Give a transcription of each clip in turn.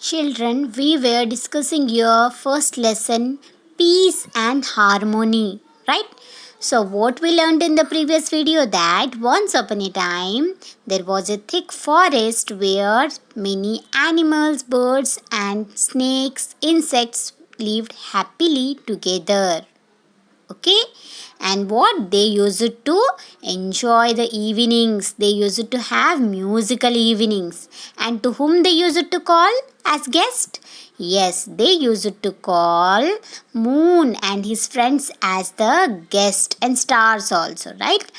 Children, we were discussing your first lesson, peace and harmony, right? So, what we learned in the previous video that once upon a time there was a thick forest where many animals, birds, and snakes, insects lived happily together. Okay, and what they used to enjoy the evenings, they used to have musical evenings, and to whom they used to call as guest? Yes, they used to call moon and his friends as the guest, and stars also, right?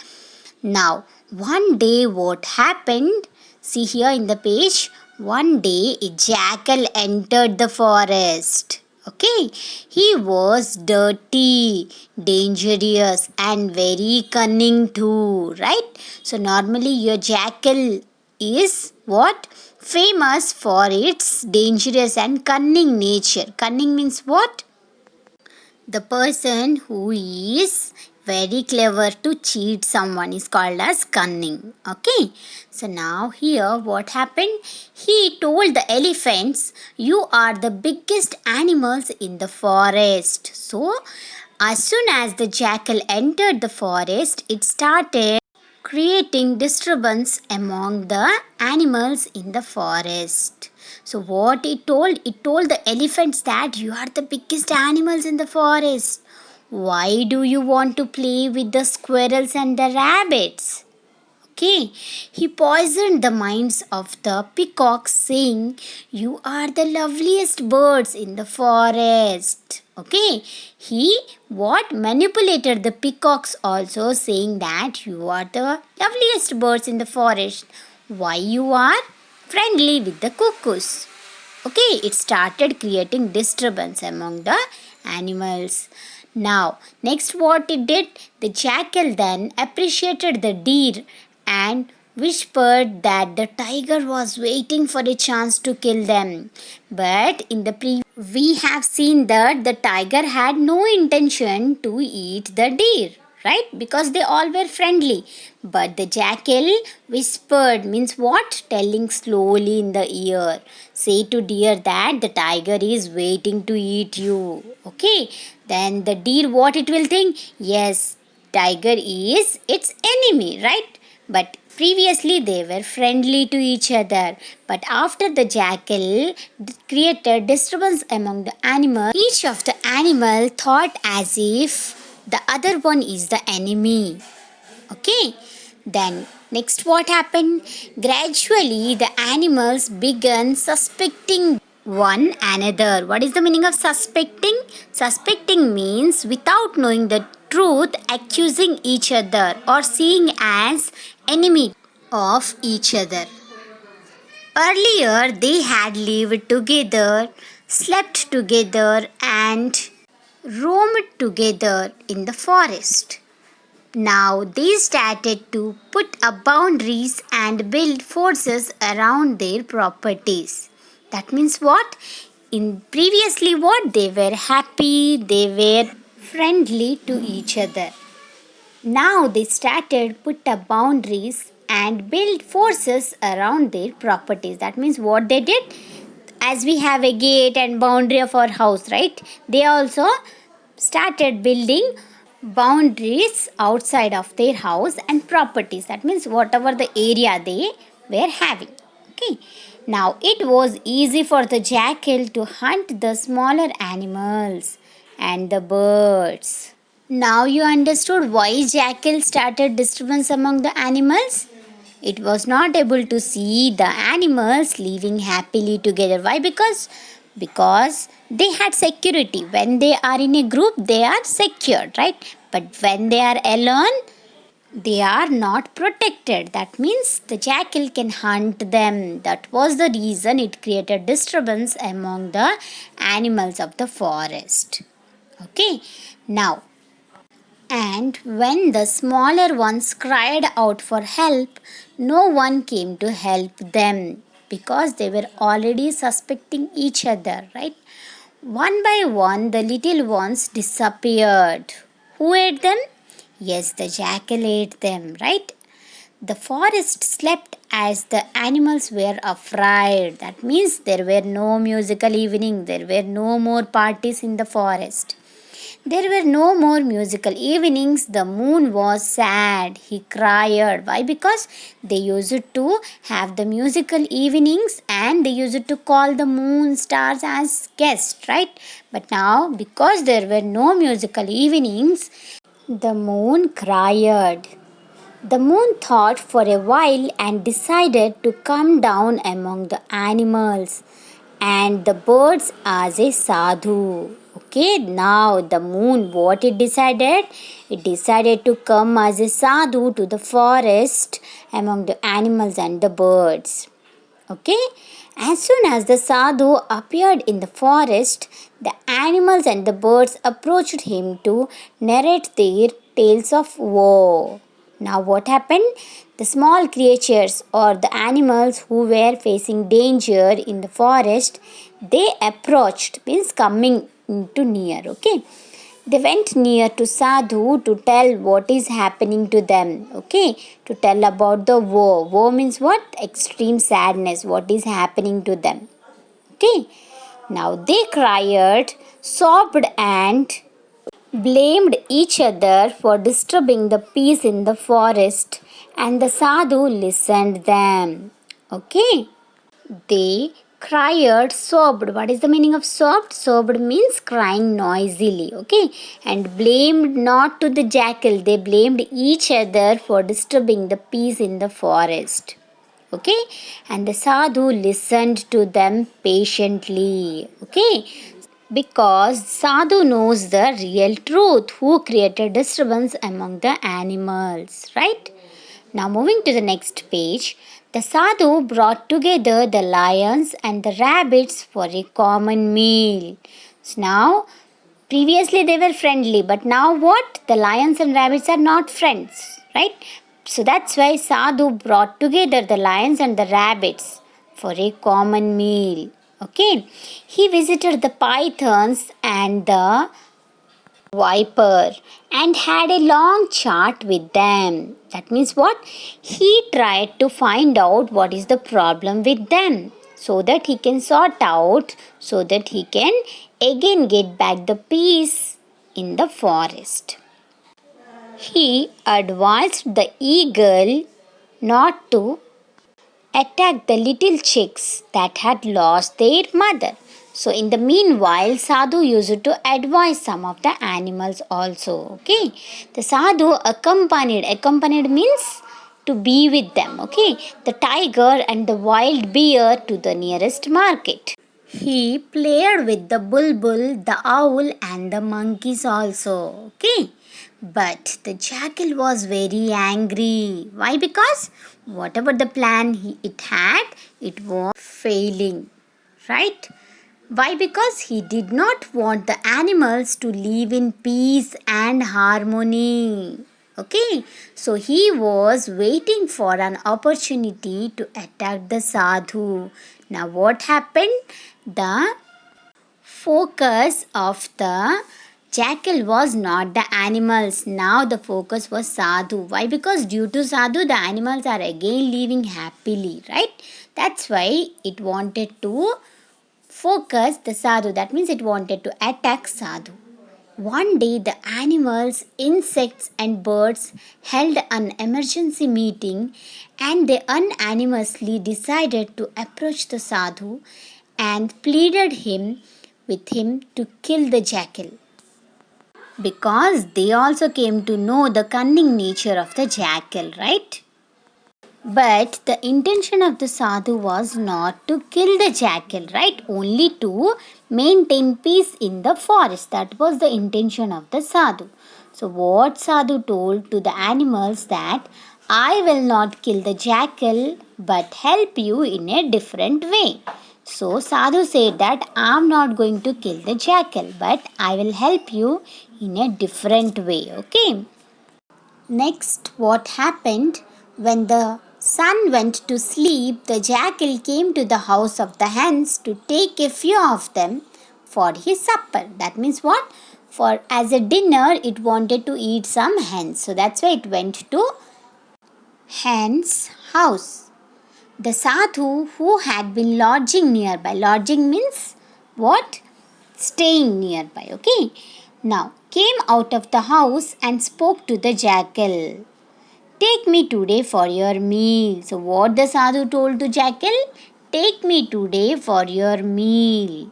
Now one day what happened, see here in the page, one day a jackal entered the forest. Okay, he was dirty, dangerous, and very cunning too, right? So, normally, your jackal is what? Famous for its dangerous and cunning nature. Cunning means what? The person who is very clever to cheat someone is called as cunning. Okay. So now here what happened? He told the elephants, you are the biggest animals in the forest. So as soon as the jackal entered the forest, it started creating disturbance among the animals in the forest. So what it told? It told the elephants that you are the biggest animals in the forest. Why do you want to play with the squirrels and the rabbits? Okay, he poisoned the minds of the peacocks, saying, you are the loveliest birds in the forest. Okay, he what manipulated the peacocks also, saying that you are the loveliest birds in the forest. Why you are friendly with the cuckoos? Okay, it started creating disturbance among the animals. Now, next what it did, the jackal then appreciated the deer and whispered that the tiger was waiting for a chance to kill them. But in the we have seen that the tiger had no intention to eat the deer, right? Because they all were friendly. But the jackal whispered means what? Telling slowly in the ear. Say to deer that the tiger is waiting to eat you. Okay. Then the deer what it will think? Yes, tiger is its enemy, right? But previously they were friendly to each other. But after the jackal created disturbance among the animals, each of the animal thought as if the other one is the enemy. Okay. Then next what happened? Gradually the animals began suspecting one another. What is the meaning of suspecting? Suspecting means without knowing the truth, accusing each other or seeing as enemy of each other. Earlier they had lived together, slept together, and roamed together in the forest. Now they started to put up boundaries and build forces around their properties. That means what? In previously what? They were happy, they were friendly to each other. Now they started put up boundaries and build forces around their properties. That means what they did? As we have a gate and boundary of our house, right? They also started building boundaries outside of their house and properties. That means whatever the area they were having. Okay. Now it was easy for the jackal to hunt the smaller animals and the birds. Now you understood why jackal started disturbance among the animals? It was not able to see the animals living happily together. Why? Because they had security. When they are in a group, they are secured, right? But when they are alone, they are not protected. That means the jackal can hunt them. That was the reason it created disturbance among the animals of the forest. Okay, now, and when the smaller ones cried out for help, no one came to help them because they were already suspecting each other, right? One by one, the little ones disappeared. Who ate them? Yes, the jackal ate them, right? The forest slept as the animals were afraid. That means there were no musical evening, there were no more parties in the forest. There were no more musical evenings. The moon was sad. He cried. Why? Because they used to have the musical evenings and they used to call the moon stars as guests, right? But now, because there were no musical evenings, the moon cried. The moon thought for a while and decided to come down among the animals and the birds as a sadhu. Okay, now the moon, what it decided? It decided to come as a sadhu to the forest among the animals and the birds. Okay, as soon as the sadhu appeared in the forest, the animals and the birds approached him to narrate their tales of woe. Now, what happened? The small creatures or the animals who were facing danger in the forest, they approached, means coming to near. Okay, they went near to Sadhu to tell what is happening to them. Okay, to tell about the woe. Woe means what? Extreme sadness, what is happening to them. Okay, now they cried, sobbed, and blamed each other for disturbing the peace in the forest, and the sadhu listened them. Okay, they cried, sobbed. What is the meaning of sobbed? Sobbed means crying noisily. Okay, and blamed not to the jackal, they blamed each other for disturbing the peace in the forest. Okay, and the sadhu listened to them patiently. Okay, because Sadhu knows the real truth who created disturbance among the animals, right? Now, moving to the next page, the Sadhu brought together the lions and the rabbits for a common meal. So now, previously they were friendly, but now what? The lions and rabbits are not friends, right? So that's why Sadhu brought together the lions and the rabbits for a common meal. Okay, he visited the pythons and the viper and had a long chat with them. That means what? He tried to find out what is the problem with them so that he can sort out, so that he can again get back the peace in the forest. He advised the eagle not to attacked the little chicks that had lost their mother. So, in the meanwhile, Sadhu used to advise some of the animals also. Okay, the Sadhu accompanied means to be with them. Okay, the tiger and the wild bear to the nearest market. He played with the bulbul, the owl, and the monkeys also. Okay. But the jackal was very angry. Why? Because whatever the plan it had, it was failing. Right? Why? Because he did not want the animals to live in peace and harmony. Okay, so he was waiting for an opportunity to attack the sadhu. Now, what happened? The focus of the jackal was not the animals. Now the focus was sadhu. Why? Because due to sadhu, the animals are again living happily, right? That's why it wanted to focus the sadhu. That means it wanted to attack sadhu. One day, the animals, insects, and birds held an emergency meeting and they unanimously decided to approach the sadhu and pleaded with him to kill the jackal because they also came to know the cunning nature of the jackal, right? But the intention of the sadhu was not to kill the jackal, right? Only to maintain peace in the forest. That was the intention of the sadhu. So, what sadhu told to the animals that I will not kill the jackal but help you in a different way. So, sadhu said that I am not going to kill the jackal but I will help you in a different way. Okay. Next, what happened when the sun went to sleep, the jackal came to the house of the hens to take a few of them for his supper. That means what? For as a dinner, it wanted to eat some hens. So that's why it went to hen's house. The sadhu who had been lodging nearby, lodging means what? Staying nearby, okay? Now came out of the house and spoke to the jackal. Take me today for your meal. So, what the sadhu told to jackal? Take me today for your meal.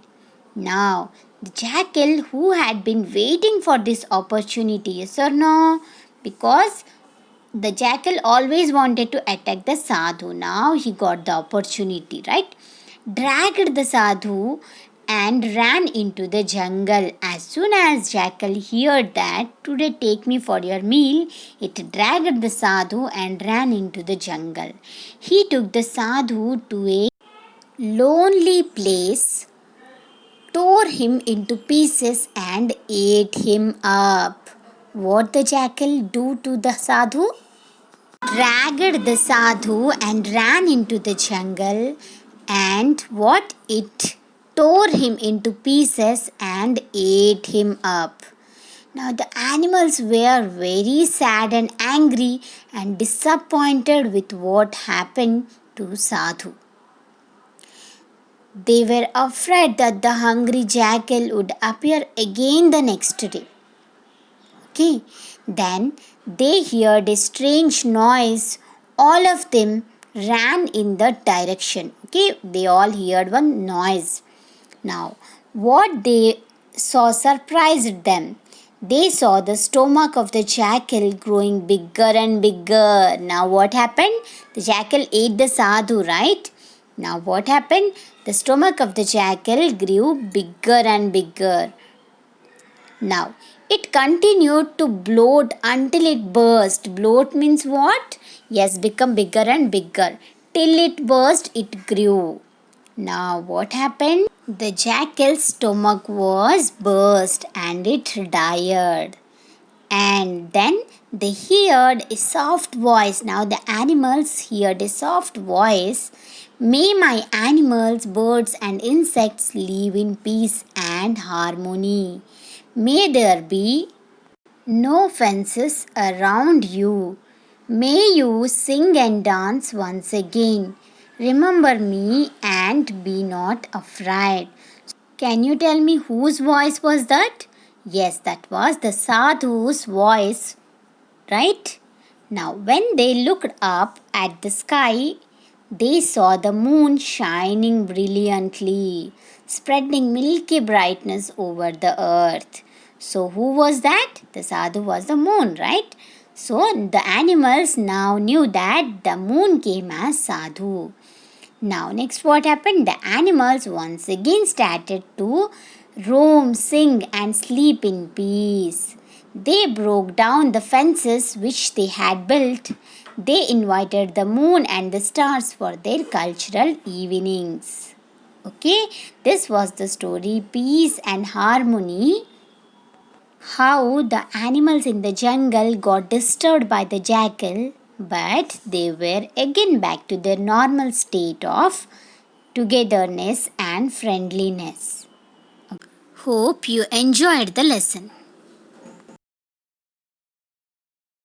Now, the jackal who had been waiting for this opportunity, yes or no? Because the jackal always wanted to attack the sadhu. Now he got the opportunity, right? Dragged the sadhu and ran into the jungle. As soon as jackal heard that, today take me for your meal, it dragged the sadhu and ran into the jungle. He took the sadhu to a lonely place, tore him into pieces and ate him up. What the jackal do to the sadhu? Dragged the sadhu and ran into the jungle, and what it tore him into pieces and ate him up. Now the animals were very sad and angry and disappointed with what happened to Sadhu. They were afraid that the hungry jackal would appear again the next day. Okay, then they heard a strange noise. All of them ran in that direction. Okay, they all heard one noise. Now, what they saw surprised them. They saw the stomach of the jackal growing bigger and bigger. Now, what happened? The jackal ate the sadhu, right? Now, what happened? The stomach of the jackal grew bigger and bigger. Now, it continued to bloat until it burst. Bloat means what? Yes, become bigger and bigger. Till it burst, it grew. Now, what happened? The jackal's stomach was burst and it died. And then they heard a soft voice. Now, the animals heard a soft voice. May my animals, birds, and insects live in peace and harmony. May there be no fences around you. May you sing and dance once again. Remember me and be not afraid. Can you tell me whose voice was that? Yes, that was the sadhu's voice, right? Now, when they looked up at the sky, they saw the moon shining brilliantly, spreading milky brightness over the earth. So, who was that? The sadhu was the moon, right? So, the animals now knew that the moon came as sadhu. Now, next what happened? The animals once again started to roam, sing, and sleep in peace. They broke down the fences which they had built. They invited the moon and the stars for their cultural evenings. Okay, this was the story Peace and Harmony. How the animals in the jungle got disturbed by the jackal, but they were again back to their normal state of togetherness and friendliness. Hope you enjoyed the lesson.